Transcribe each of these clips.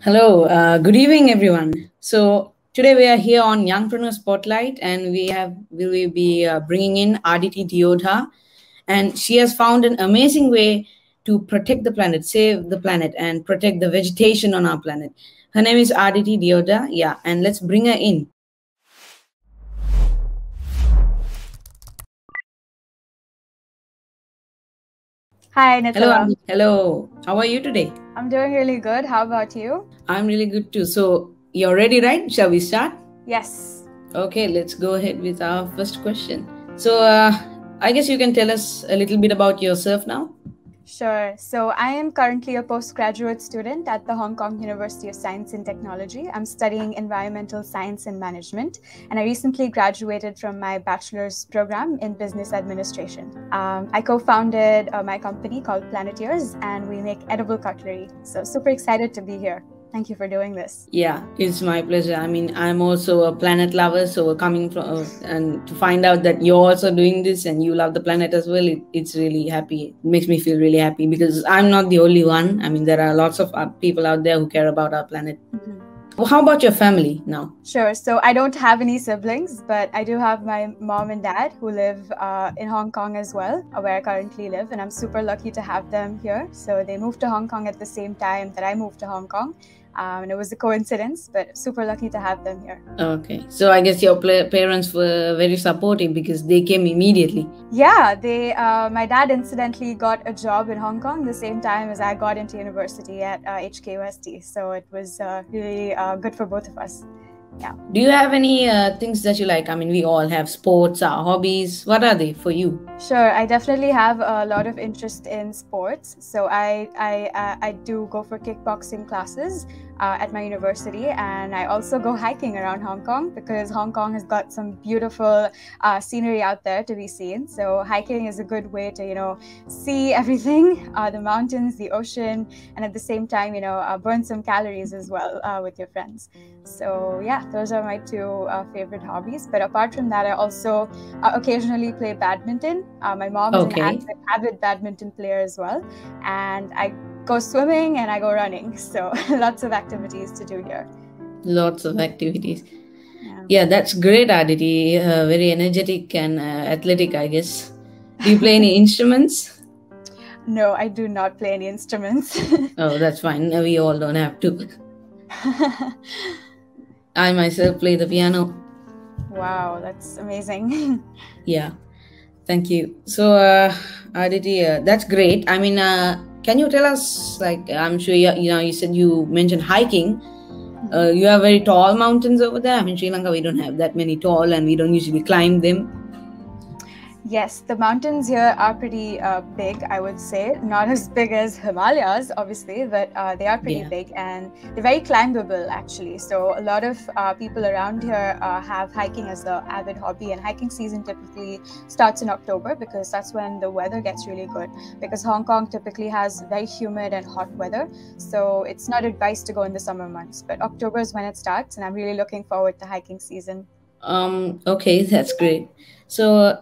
Hello, good evening, everyone. So today we are here on Youngpreneur Spotlight, and we will be bringing in Aditi Diodha, and she has found an amazing way to protect the planet, save the planet, and protect the vegetation on our planet. Her name is Aditi Diodha, yeah, and let's bring her in. Hi, Hello, Nicola. Aditi. Hello. How are you today? I'm doing really good. How about you? I'm really good too. So you're ready, right? Shall we start? Yes. Okay, let's go ahead with our first question. So, I guess you can tell us a little bit about yourself now. Sure. So, I am currently a postgraduate student at the Hong Kong University of Science and Technology. I'm studying environmental science and management, and I recently graduated from my bachelor's program in business administration. I co founded my company called Planeteers, and we make edible cutlery. So, super excited to be here. Thank you for doing this. Yeah, it's my pleasure. I mean, I'm also a planet lover, so coming from and to find out that you're also doing this and you love the planet as well, it's really happy. It makes me feel really happy because I'm not the only one. I mean, there are lots of people out there who care about our planet. Well, how about your family now? Sure. So I don't have any siblings, but I do have my mom and dad who live in Hong Kong as well, where I currently live. And I'm super lucky to have them here. So they moved to Hong Kong at the same time that I moved to Hong Kong. And it was a coincidence, but super lucky to have them here. Okay. So I guess your parents were very supportive because they came immediately. Yeah, my dad incidentally got a job in Hong Kong the same time as I got into university at HKUST. So it was really good for both of us. Yeah. Do you have any things that you like? I mean, we all have sports, our hobbies. What are they for you? Sure, I definitely have a lot of interest in sports. So I do go for kickboxing classes at my university, and I also go hiking around Hong Kong because Hong Kong has got some beautiful scenery out there to be seen. So hiking is a good way to see everything, the mountains, the ocean, and at the same time burn some calories as well with your friends. So yeah, those are my two favorite hobbies. But apart from that, I also occasionally play badminton. My mom is an avid badminton player as well, and I go swimming and I go running. So lots of activities to do here. Lots of activities. Yeah, that's great, Aditi. Very energetic and athletic, I guess. Do you play any instruments? No, I do not play any instruments. Oh, that's fine. We all don't have to. I myself play the piano. Wow, that's amazing. Yeah, thank you. So, Aditi, that's great. I mean, can you tell us, like, I'm sure you said you mentioned hiking. You have very tall mountains over there. I mean, Sri Lanka, we don't have that many tall, and we don't usually climb them. Yes, the mountains here are pretty big, I would say. Not as big as Himalayas, obviously, but they are pretty big, and they're very climbable, actually. So a lot of people around here have hiking as an avid hobby, and hiking season typically starts in October because that's when the weather gets really good. Because Hong Kong typically has very humid and hot weather, so it's not advised to go in the summer months. But October is when it starts, and I'm really looking forward to hiking season. Okay, that's great. So,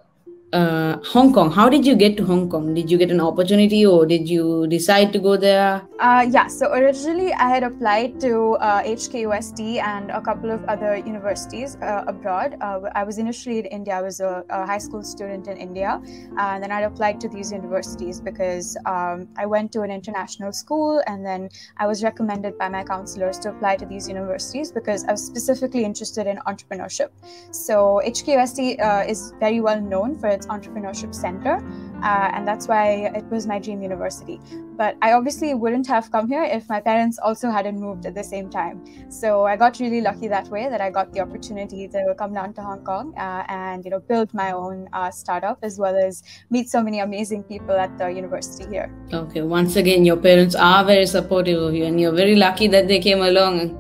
Hong Kong. How did you get to Hong Kong? Did you get an opportunity or did you decide to go there? Yeah, so originally I had applied to HKUST and a couple of other universities abroad. I was initially in India. I was a high school student in India. And then I applied to these universities because I went to an international school, and then I was recommended by my counselors to apply to these universities because I was specifically interested in entrepreneurship. So HKUST is very well known for its entrepreneurship center, and that's why it was my dream university. But I obviously wouldn't have come here if my parents also hadn't moved at the same time. So I got really lucky that way, that I got the opportunity to come down to Hong Kong and build my own startup, as well as meet so many amazing people at the university here. Okay, once again, your parents are very supportive of you, and you're very lucky that they came along.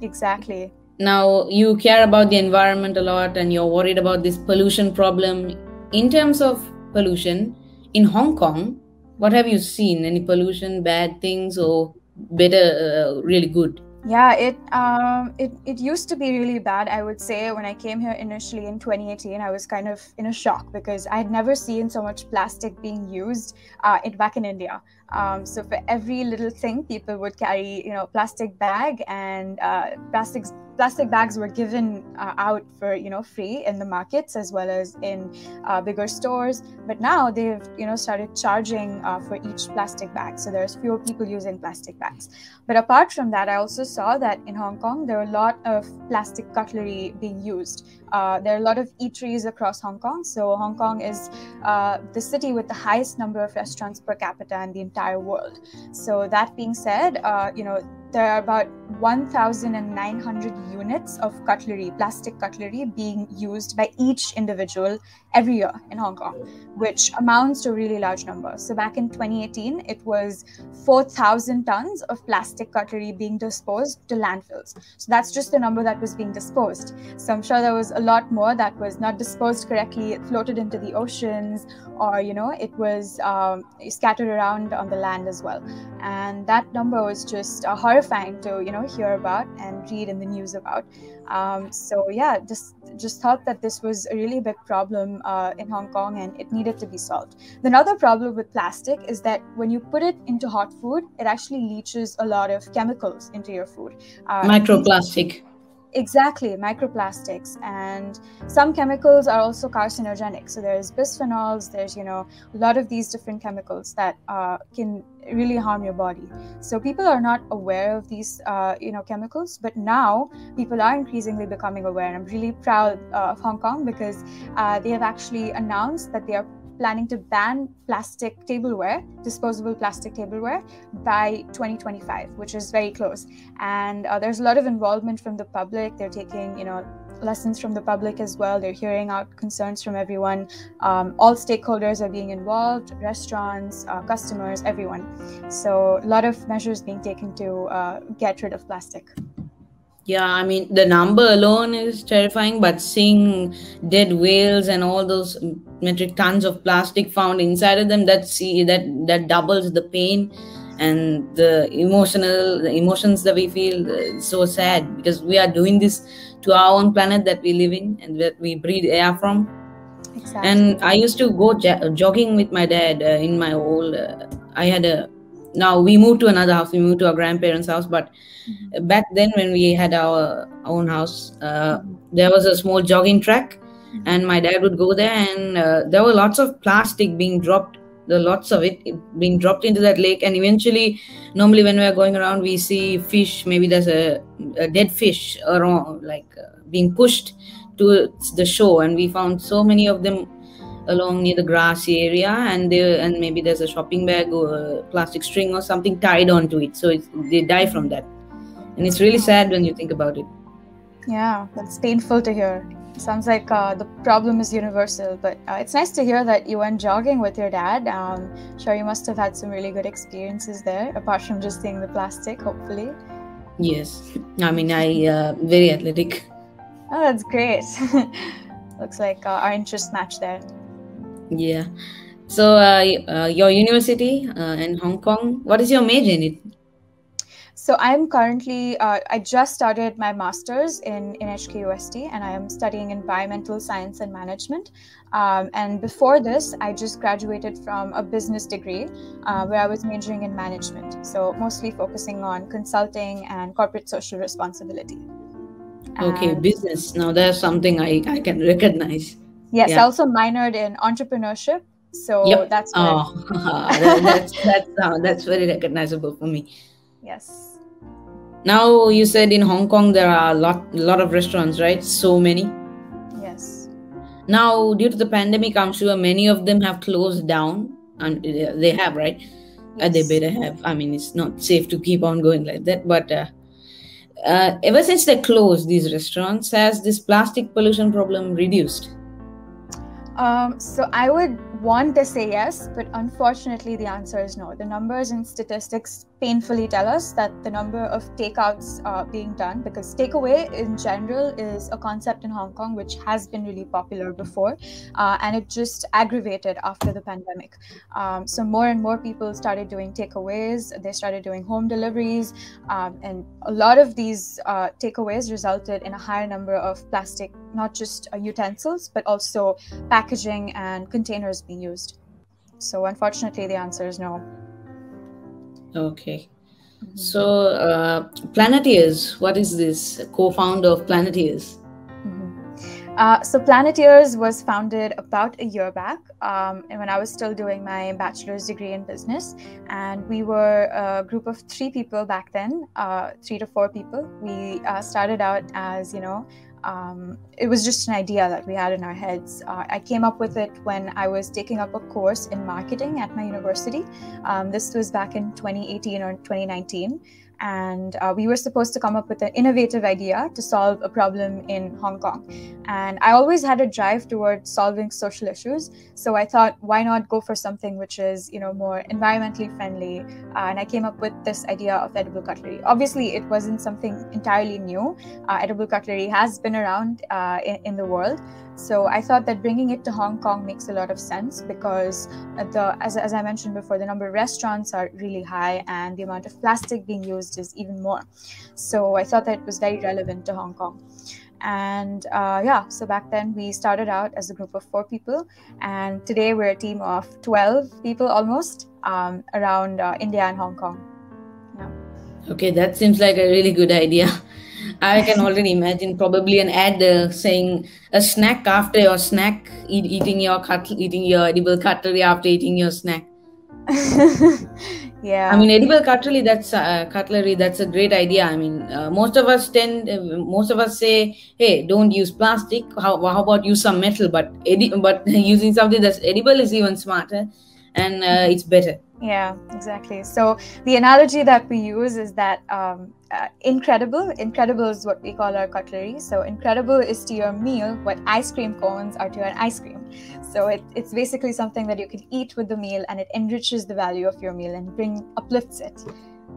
Exactly. Now, you care about the environment a lot, and you're worried about this pollution problem. In terms of pollution, in Hong Kong, what have you seen? Any pollution, bad things, or better, really good? Yeah, it used to be really bad, I would say. When I came here initially in 2018, I was kind of in a shock because I had never seen so much plastic being used back in India. So for every little thing, people would carry, plastic bag, and plastic bags were given out for free in the markets as well as in bigger stores. But now they've started charging for each plastic bag, so there's fewer people using plastic bags. But apart from that, I also saw that in Hong Kong there are a lot of plastic cutlery being used. There are a lot of eateries across Hong Kong. So Hong Kong is the city with the highest number of restaurants per capita in the entire world. So that being said, there are about 1,900 units of cutlery, plastic cutlery, being used by each individual every year in Hong Kong, which amounts to a really large number. So back in 2018, it was 4,000 tons of plastic cutlery being disposed to landfills. So that's just the number that was being disposed. So I'm sure there was a lot more that was not disposed correctly. It floated into the oceans, or it was scattered around on the land as well. And that number was just horrifying to hear about and read in the news about. So yeah, just thought that this was a really big problem in Hong Kong, and it needed to be solved. Another problem with plastic is that when you put it into hot food, it actually leaches a lot of chemicals into your food. Microplastic. Exactly, microplastics, and some chemicals are also carcinogenic. So there's bisphenols, there's a lot of these different chemicals that can really harm your body. So people are not aware of these chemicals, but now people are increasingly becoming aware. And I'm really proud of Hong Kong because they have actually announced that they are planning to ban plastic tableware, disposable plastic tableware, by 2025, which is very close. And there's a lot of involvement from the public. They're taking, lessons from the public as well. They're hearing out concerns from everyone. All stakeholders are being involved, restaurants, customers, everyone. So a lot of measures being taken to get rid of plastic. Yeah, I mean, the number alone is terrifying, but seeing dead whales and all those metric tons of plastic found inside of them, that doubles the pain and the emotions that we feel. So sad, because we are doing this to our own planet that we live in and that we breathe air from. Exactly. And I used to go jogging with my dad in my old. Now we moved to another house. We moved to our grandparents' house, but back then when we had our own house, there was a small jogging track, and my dad would go there, and there were lots of plastic being dropped. Lots of it being dropped into that lake, and eventually, normally when we are going around, we see fish. Maybe there's a dead fish around, being pushed to the shore, and we found so many of them along near the grassy area, and maybe there's a shopping bag or a plastic string or something tied onto it, so they die from that. And it's really sad when you think about it. Yeah, that's painful to hear. Sounds like the problem is universal, but it's nice to hear that you went jogging with your dad. Sure, you must have had some really good experiences there, apart from just seeing the plastic, hopefully. Yes, I mean, very athletic. Oh, that's great. Looks like our interests match there. Yeah. So your university in Hong Kong, what is your major in it? So I'm currently, I just started my master's in HKUST, and I am studying environmental science and management. And before this, I just graduated from a business degree where I was majoring in management. So mostly focusing on consulting and corporate social responsibility. Okay, business. Now there's something I can recognize. Yes, yeah. I also minored in entrepreneurship. So yep. That's where... that's very recognizable for me. Yes. Now you said in Hong Kong there are a lot of restaurants, right? So many. Yes. Now due to the pandemic, I'm sure many of them have closed down, and they have, right? Yes. They better have. I mean, it's not safe to keep on going like that. But ever since they closed these restaurants, has this plastic pollution problem reduced? So I would want to say yes, but unfortunately the answer is no. The numbers and statistics painfully tell us that the number of takeouts being done, because takeaway in general is a concept in Hong Kong which has been really popular before, and it just aggravated after the pandemic. So more and more people started doing takeaways, they started doing home deliveries, and a lot of these takeaways resulted in a higher number of plastic, not just utensils, but also packaging and containers being used. So unfortunately the answer is no. Okay. Mhm. So, Planeteers, what is this? Co-founder of Planeteers. So Planeteers was founded about a year back, and when I was still doing my bachelor's degree in business, and we were a group of 3 people back then, 3 to 4 people. We started out as, it was just an idea that we had in our heads. I came up with it when I was taking up a course in marketing at my university. This was back in 2018 or 2019. And we were supposed to come up with an innovative idea to solve a problem in Hong Kong. And I always had a drive towards solving social issues. So I thought, why not go for something which is, more environmentally friendly? And I came up with this idea of edible cutlery. Obviously, it wasn't something entirely new. Edible cutlery has been around in the world. So I thought that bringing it to Hong Kong makes a lot of sense because as I mentioned before, the number of restaurants are really high and the amount of plastic being used is even more. So I thought that it was very relevant to Hong Kong. And so back then we started out as a group of 4 people, and today we're a team of 12 people almost around India and Hong Kong. Yeah. Okay, that seems like a really good idea. I can already imagine probably an ad saying a snack after your snack, eating your edible cutlery after eating your snack. Yeah. I mean, edible cutlery. Cutlery. That's a great idea. I mean, most of us say, "Hey, don't use plastic. How about use some metal?" But using something that's edible is even smarter, and it's better. Yeah, exactly. So the analogy that we use is that incredible is what we call our cutlery. So incredible is to your meal what ice cream cones are to an ice cream. So it's basically something that you can eat with the meal, and it enriches the value of your meal and uplifts it.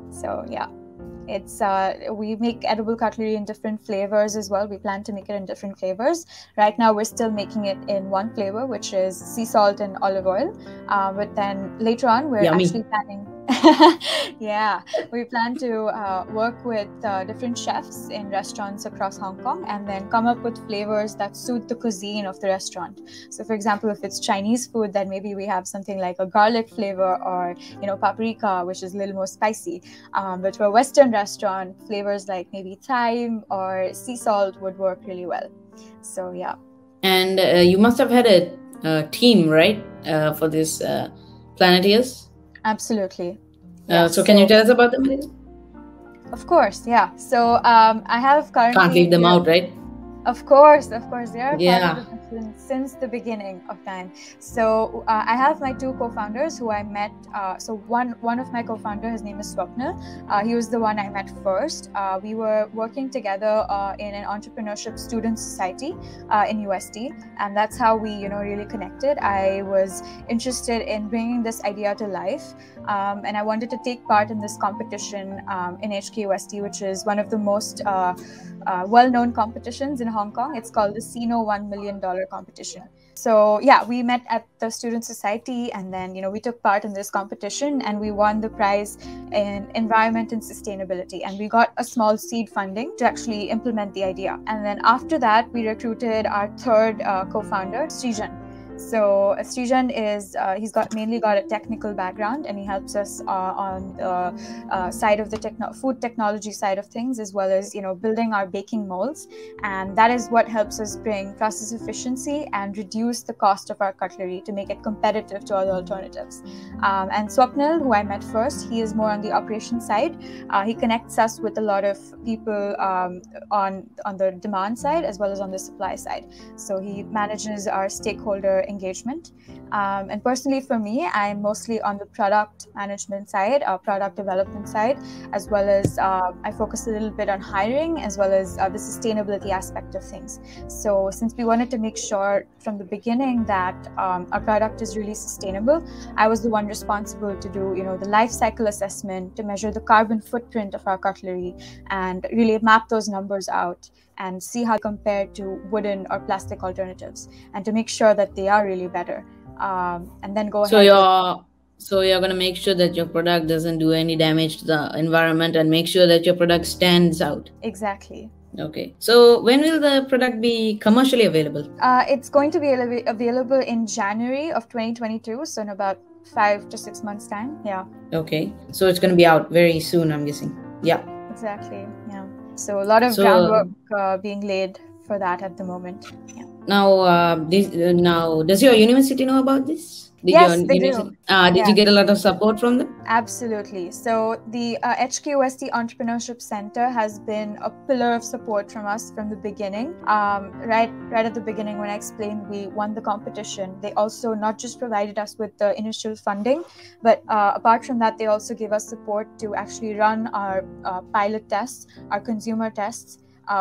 So yeah. It's we make edible cutlery in different flavors as well. We plan to make it in different flavors. Right now we're still making it in one flavor, which is sea salt and olive oil, but then later on we're Yummy. actually planning yeah, we plan to work with different chefs in restaurants across Hong Kong and then come up with flavors that suit the cuisine of the restaurant. So for example, if it's Chinese food, then maybe we have something like a garlic flavor or paprika, which is a little more spicy. But for a Western restaurant, flavors like maybe thyme or sea salt would work really well. So yeah. And you must have had a team, right, for this Planeteers? Absolutely. So can you tell us about them? Of course, yeah. So I have currently... Can't leave them out, right? Of course, they are part of the mission since the beginning of time. So I have my 2 co-founders who I met. So one of my co-founders, his name is Swapnil. He was the one I met first. We were working together in an entrepreneurship student society in UST, and that's how we really connected. I was interested in bringing this idea to life, and I wanted to take part in this competition in HKUST, which is one of the most well-known competitions in Hong Kong. It's called the Sino $1 million competition. So yeah, we met at the student society, and then we took part in this competition, and we won the prize in environment and sustainability, and we got a small seed funding to actually implement the idea. And then after that, we recruited our 3rd co-founder, Srijan. So Srijan is he's mainly got a technical background, and he helps us on the side of the food technology side of things, as well as building our baking molds, and that is what helps us bring process efficiency and reduce the cost of our cutlery to make it competitive to other alternatives. And Swapnil, who I met first, he is more on the operations side. He connects us with a lot of people on the demand side as well as on the supply side. So he manages our stakeholder engagement. And personally for me, I'm mostly on the product management side, product development side, as well as I focus a little bit on hiring as well as the sustainability aspect of things. So since we wanted to make sure from the beginning that our product is really sustainable, I was the one responsible to do the life cycle assessment, to measure the carbon footprint of our cutlery and really map those numbers out and see how compared to wooden or plastic alternatives, and to make sure that they are really better, and then go ahead. So you're going to make sure that your product doesn't do any damage to the environment and make sure that your product stands out. Exactly. Okay. So when will the product be commercially available? It's going to be available in January of 2022, so in about 5 to 6 months time. Yeah. Okay. So it's going to be out very soon, I'm guessing. Yeah. Exactly. Yeah. So a lot of So, groundwork being laid for that at the moment. Yeah. Now, does your university know about this? Yes, they do. Did you get a lot of support from them? Absolutely. So the HKUST Entrepreneurship Center has been a pillar of support from us from the beginning. Right at the beginning, when I explained we won the competition, they also not just provided us with the initial funding, but apart from that, they also gave us support to actually run our pilot tests, our consumer tests.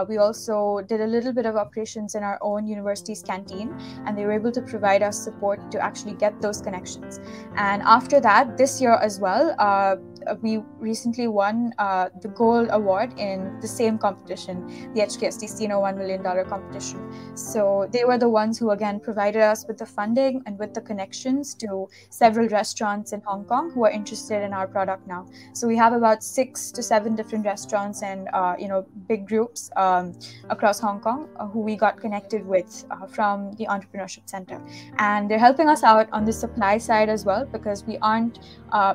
We also did a little bit of operations in our own university's canteen, and they were able to provide us support to actually get those connections. And after that, this year as well, we recently won the gold award in the same competition, the HKUST Sino $1 million competition. So they were the ones who again provided us with the funding and with the connections to several restaurants in Hong Kong who are interested in our product now. So we have about 6 to 7 different restaurants and big groups across Hong Kong who we got connected with from the Entrepreneurship Center. And they're helping us out on the supply side as well, because we aren't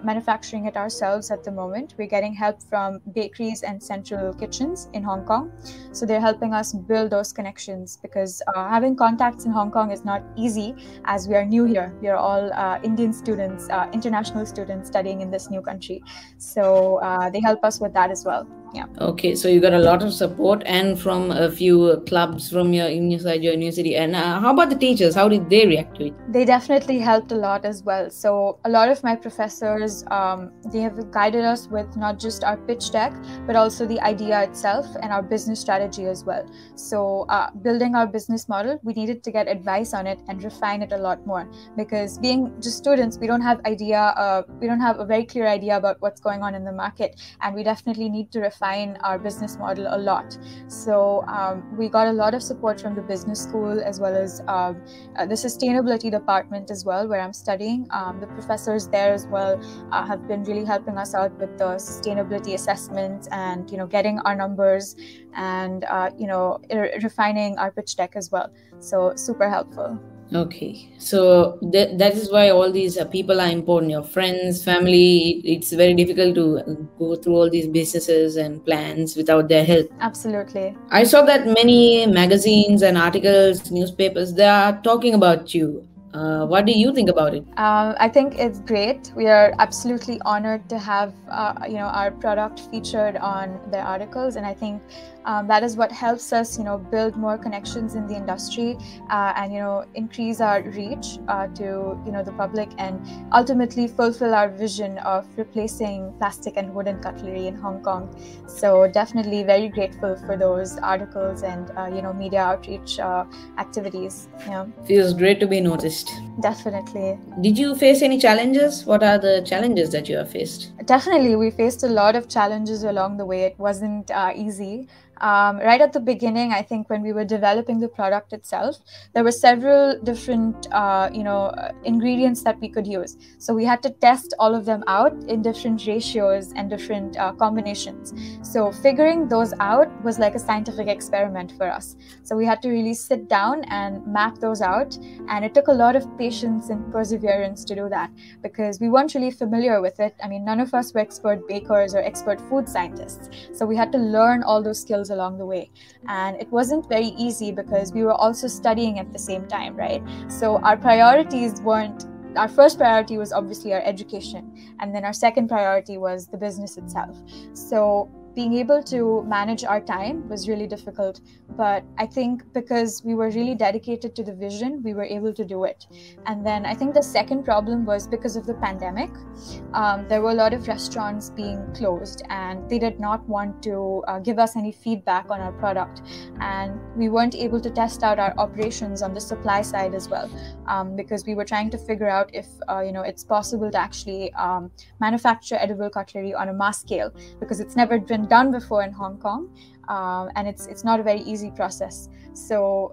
manufacturing it ourselves at the moment. We're getting help from bakeries and central kitchens in Hong Kong. So they're helping us build those connections, because having contacts in Hong Kong is not easy, as we are new here. We are all Indian students, international students studying in this new country. So they help us with that as well. Yeah. Okay, so you got a lot of support and from a few clubs from inside your university. And how about the teachers? How did they react to it? They definitely helped a lot as well. So a lot of my professors, they have guided us with not just our pitch deck, but also the idea itself and our business strategy as well. So building our business model, we needed to get advice on it and refine it a lot more, because being just students, we don't have a very clear idea about what's going on in the market, and we definitely need to refine our business model a lot. So we got a lot of support from the business school, as well as the sustainability department as well, where I'm studying. The professors there as well have been really helping us out with the sustainability assessment and getting our numbers and refining our pitch deck as well. So super helpful. Okay, so that is why all these people are important. Your friends, family, it's very difficult to go through all these businesses and plans without their help. Absolutely. I saw that many magazines and articles, newspapers, they are talking about you. What do you think about it? I think it's great. We are absolutely honored to have our product featured on their articles, and I think that is what helps us build more connections in the industry and increase our reach to the public, and ultimately fulfill our vision of replacing plastic and wooden cutlery in Hong Kong. So definitely very grateful for those articles and media outreach activities. Feels great to be noticed. Definitely. Did you face any challenges? What are the challenges that you have faced? Definitely, we faced a lot of challenges along the way. It wasn't easy. Right at the beginning, I think when we were developing the product itself, there were several different ingredients that we could use. So we had to test all of them out in different ratios and different combinations. So figuring those out was like a scientific experiment for us. So we had to really sit down and map those out, and it took a lot of patience and perseverance to do that, because we weren't really familiar with it. I mean, none of us were expert bakers or expert food scientists. So we had to learn all those skills along the way, and it wasn't very easy because we were also studying at the same time, right? So our first priority was obviously our education, and then our second priority was the business itself. So being able to manage our time was really difficult, but I think because we were really dedicated to the vision, we were able to do it. And then I think the second problem was because of the pandemic. There were a lot of restaurants being closed, and they did not want to give us any feedback on our product, and we weren't able to test out our operations on the supply side as well, because we were trying to figure out if it's possible to actually manufacture edible cutlery on a mass scale, because it's never been done before in Hong Kong, and it's not a very easy process. So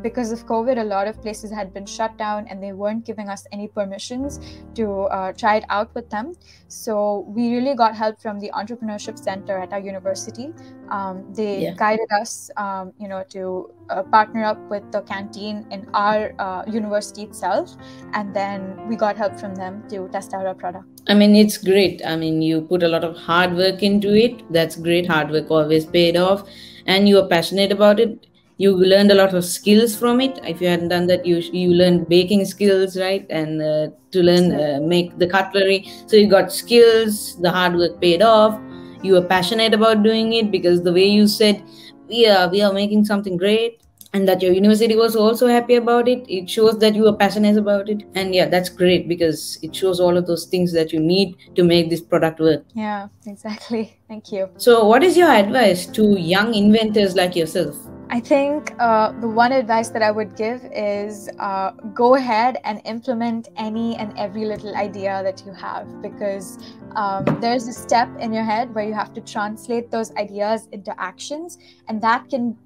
because of COVID, a lot of places had been shut down and they weren't giving us any permissions to try it out with them. So we really got help from the Entrepreneurship Center at our university. They guided us, to partner up with the canteen in our university itself. And then we got help from them to test out our product. I mean, it's great. I mean, you put a lot of hard work into it. That's great. Hard work always paid off. And you are passionate about it. You learned a lot of skills from it. If you hadn't done that, you learned baking skills, right? And to learn make the cutlery. So you got skills. The hard work paid off. You were passionate about doing it because the way you said, we are making something great, and that your university was also happy about it. It shows that you are passionate about it. And yeah, that's great because it shows all of those things that you need to make this product work. Yeah, exactly. Thank you. So what is your advice to young inventors like yourself? I think the one advice that I would give is go ahead and implement any and every little idea that you have, because there's a step in your head where you have to translate those ideas into actions, and that can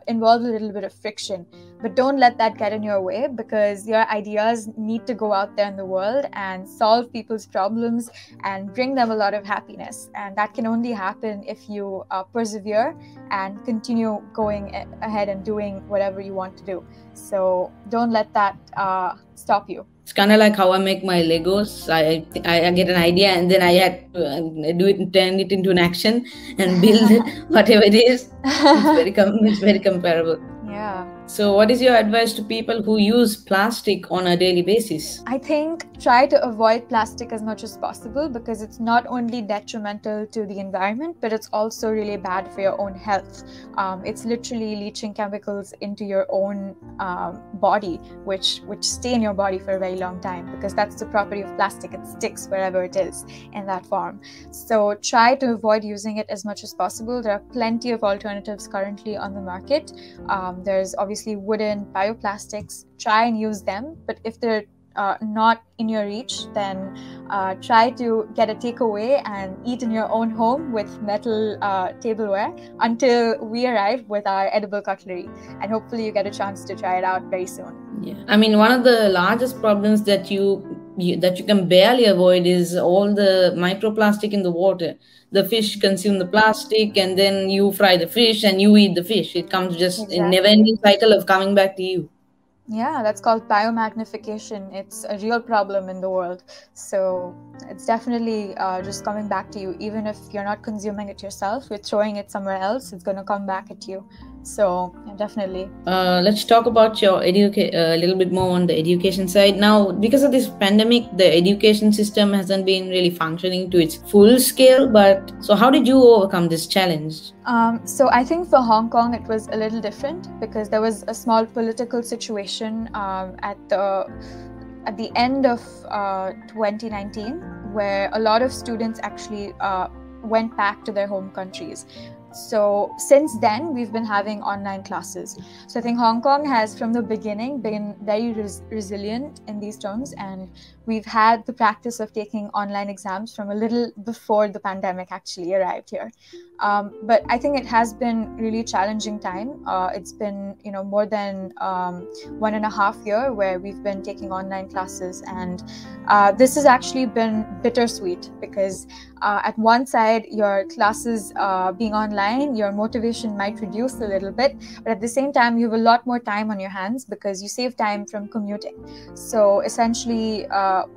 involve a little bit of friction. But don't let that get in your way, because your ideas need to go out there in the world and solve people's problems and bring them a lot of happiness. And that can only happen if you persevere and continue going ahead and doing whatever you want to do. So don't let that stop you. It's kind of like how I make my Legos. I get an idea and then I had to do it and turn it into an action and build whatever it is. It's very comparable. Yeah. So what is your advice to people who use plastic on a daily basis? I think try to avoid plastic as much as possible, because it's not only detrimental to the environment, but it's also really bad for your own health. It's literally leaching chemicals into your own body, which stay in your body for a very long time, because that's the property of plastic. It sticks wherever it is in that form. So try to avoid using it as much as possible. There are plenty of alternatives currently on the market. There's obviously wooden bioplastics. Try and use them, but if they're not in your reach, then try to get a takeaway and eat in your own home with metal tableware until we arrive with our edible cutlery, and hopefully you get a chance to try it out very soon. Yeah, I mean, one of the largest problems that you can barely avoid is all the microplastic in the water. The fish consume the plastic, and then you fry the fish and you eat the fish. It comes just a never-ending cycle of coming back to you. Yeah, that's called biomagnification. It's a real problem in the world. So it's definitely just coming back to you. Even if you're not consuming it yourself, you're throwing it somewhere else, it's going to come back at you. So yeah, definitely. Let's talk about your a little bit more on the education side. Now, because of this pandemic, the education system hasn't been really functioning to its full scale. But so how did you overcome this challenge? So I think for Hong Kong, it was a little different, because there was a small political situation at the end of 2019, where a lot of students actually went back to their home countries. So since then, we've been having online classes. So I think Hong Kong has from the beginning been very resilient in these terms, and we've had the practice of taking online exams from a little before the pandemic actually arrived here. But I think it has been really challenging time. It's been more than 1.5 years where we've been taking online classes, and this has actually been bittersweet, because at one side, your classes being online, your motivation might reduce a little bit, but at the same time, you have a lot more time on your hands because you save time from commuting. So essentially,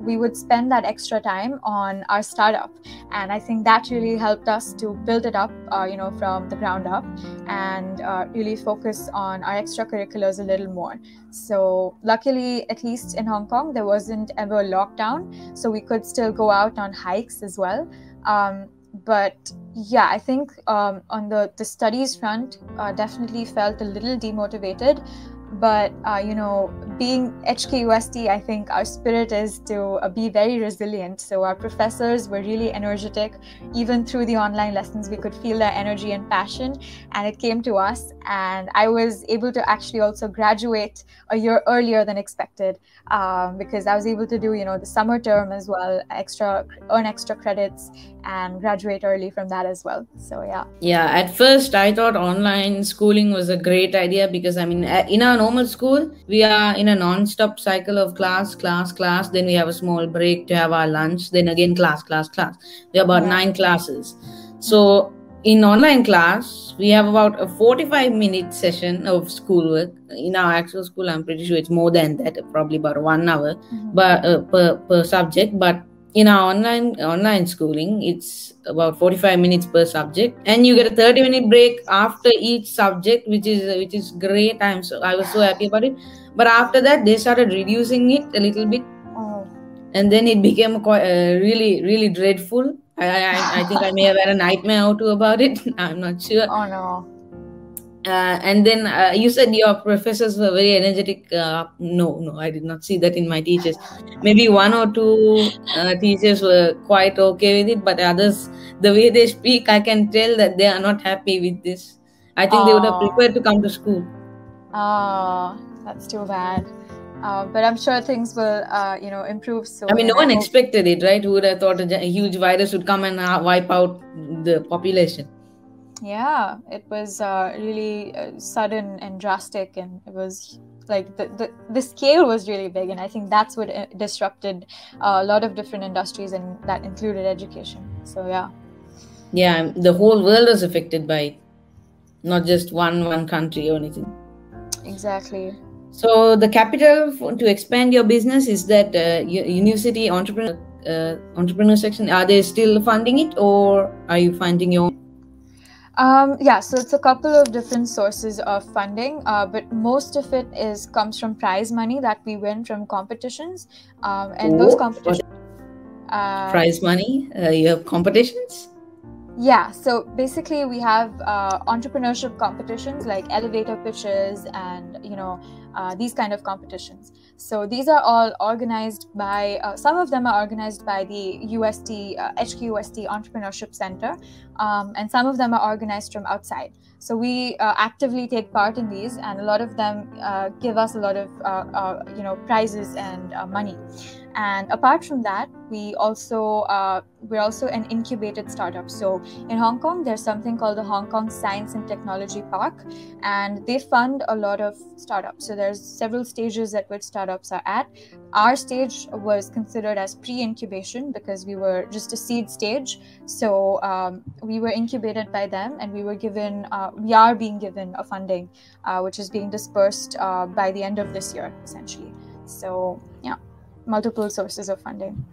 we would spend that extra time on our startup, and I think that really helped us to build it up, from the ground up, and really focus on our extracurriculars a little more. So luckily, at least in Hong Kong, there wasn't ever a lockdown, so we could still go out on hikes as well. But yeah, I think on the studies front, definitely felt a little demotivated. But being HKUST, I think our spirit is to be very resilient. So our professors were really energetic. Even through the online lessons, we could feel their energy and passion, and it came to us. And I was able to actually also graduate a year earlier than expected, because I was able to do the summer term as well, earn extra credits, and graduate early from that as well. So yeah, at first I thought online schooling was a great idea, because in our normal school we are in a non-stop cycle of class, then we have a small break to have our lunch, then again class. We have about 9 classes. So in online class we have about a 45-minute session of schoolwork. In our actual school I'm pretty sure it's more than that, probably about 1 hour but per subject. But in our online schooling, it's about 45 minutes per subject, and you get a 30-minute break after each subject, which is great. I was so happy about it. But after that, they started reducing it a little bit, and then it became quite really dreadful. I think I may have had a nightmare or two about it. I'm not sure. Oh no. And then you said your professors were very energetic. No, I did not see that in my teachers. Maybe 1 or 2 teachers were quite okay with it, but others, the way they speak, I can tell that they are not happy with this. I think they would have preferred to come to school. Oh, that's too bad. But I'm sure things will, improve soon. No one expected it, right? Who would have thought a huge virus would come and wipe out the population? Yeah, it was really sudden and drastic, and it was like the scale was really big, and I think that's what disrupted a lot of different industries, and that included education. So yeah, the whole world was affected by it, not just one country or anything. Exactly. So the capital to expand your business is that university entrepreneur section. Are they still funding it, or are you finding your own? So it's a couple of different sources of funding, but most of it comes from prize money that we win from competitions, and those competitions. Prize money? You have competitions? Yeah, so basically we have entrepreneurship competitions like elevator pitches and these kind of competitions. So these are all organized by some of them are organized by the HKUST Entrepreneurship Center, and some of them are organized from outside. So we actively take part in these, and a lot of them give us a lot of prizes and money. And apart from that, we're also an incubated startup. So in Hong Kong, there's something called the Hong Kong Science and Technology Park, and they fund a lot of startups. So there's several stages at which startups are at. Our stage was considered as pre-incubation because we were just a seed stage. So we were incubated by them, and we are being given a funding, which is being dispersed by the end of this year, essentially. So multiple sources of funding.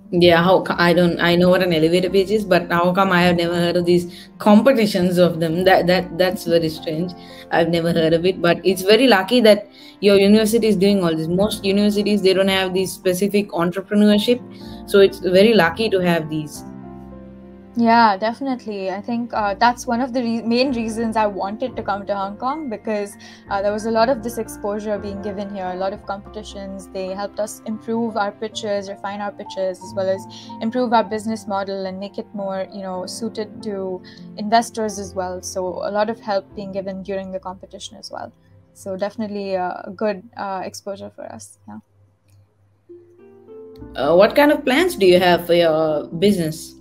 Yeah, I know what an elevator pitch is, but how come I have never heard of these competitions of them? That's very strange. I've never heard of it, but it's very lucky that your university is doing all this. Most universities, they don't have this specific entrepreneurship, so it's very lucky to have these. Yeah, definitely. I think that's one of the main reasons I wanted to come to Hong Kong, because there was a lot of this exposure being given here, a lot of competitions. They helped us improve our pitches, refine our pitches, as well as improve our business model and make it more, suited to investors as well. So a lot of help being given during the competition as well. So definitely a good exposure for us. Yeah. What kind of plans do you have for your business?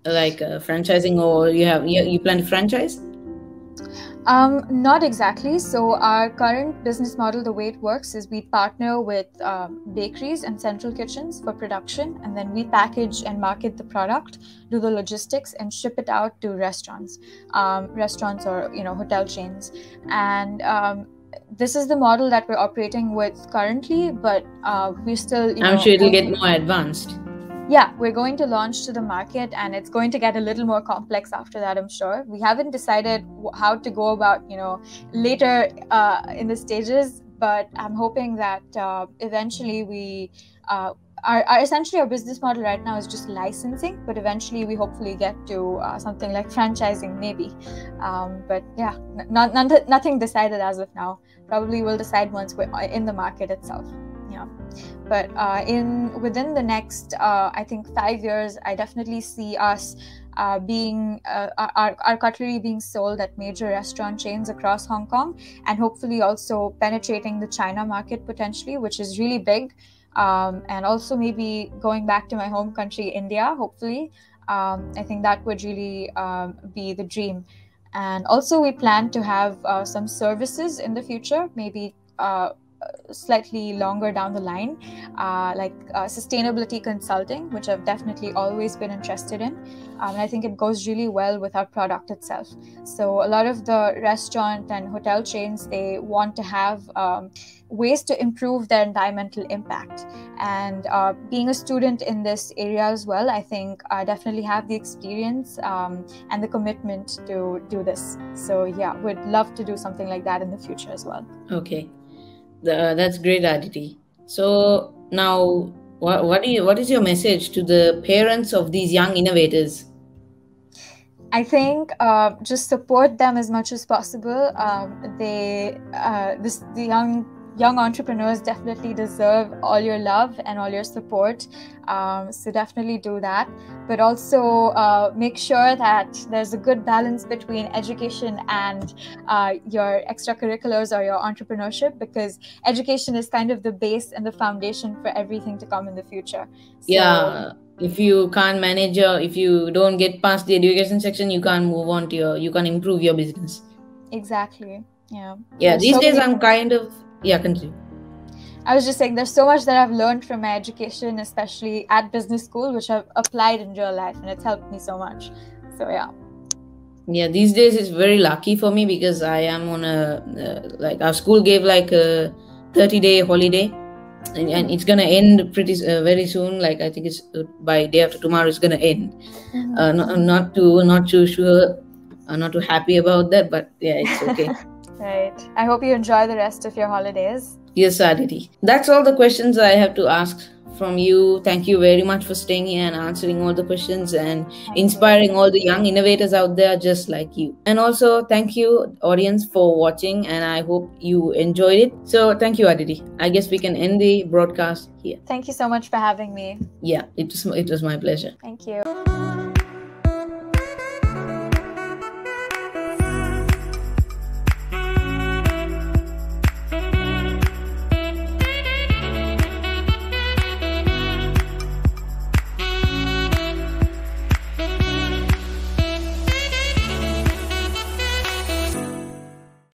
Like franchising, or you plan to franchise? Not exactly. So our current business model, the way it works is we partner with bakeries and central kitchens for production, and then we package and market the product, do the logistics, and ship it out to restaurants or hotel chains. And this is the model that we're operating with currently, but we're still I'm sure it'll get more advanced. Yeah, we're going to launch to the market, and it's going to get a little more complex after that, I'm sure. We haven't decided how to go about, later in the stages, but I'm hoping that eventually essentially our business model right now is just licensing, but eventually we hopefully get to something like franchising maybe. But yeah, nothing decided as of now. Probably we'll decide once we're in the market itself. Yeah, but within the next I think 5 years, I definitely see us being our cutlery being sold at major restaurant chains across Hong Kong, and hopefully also penetrating the China market potentially, which is really big, and also maybe going back to my home country, India, hopefully. I think that would really be the dream. And also we plan to have some services in the future, maybe slightly longer down the line, like sustainability consulting, which I've definitely always been interested in. And I think it goes really well with our product itself. So a lot of the restaurant and hotel chains, they want to have ways to improve their environmental impact. And being a student in this area as well, I think I definitely have the experience and the commitment to do this. So yeah, would love to do something like that in the future as well. Okay. That's great, Aditi. So now, what is your message to the parents of these young innovators? I think just support them as much as possible. The young entrepreneurs definitely deserve all your love and all your support. So definitely do that. But also make sure that there's a good balance between education and your extracurriculars or your entrepreneurship, because education is kind of the base and the foundation for everything to come in the future. So, yeah. If you can't manage if you don't get past the education section, you can't move on to you can't improve your business. Exactly. Yeah. Yeah. These days I'm kind of, continue. I was just saying there's so much that I've learned from my education, especially at business school, which I've applied in real life, and it's helped me so much. So yeah. Yeah, these days it's very lucky for me because I am on like our school gave like a 30-day holiday. And it's gonna end very soon. Like I think it's by day after tomorrow. It's gonna end. Not too sure. I'm not too happy about that, but yeah, it's okay. Right. I hope you enjoy the rest of your holidays. Yes, Aditi. That's all the questions I have to ask from you. Thank you very much for staying here and answering all the questions and inspiring all the young innovators out there just like you. And also thank you, audience, for watching, and I hope you enjoyed it. So thank you, Aditi. I guess we can end the broadcast here. Thank you so much for having me. Yeah, it was my pleasure. Thank you.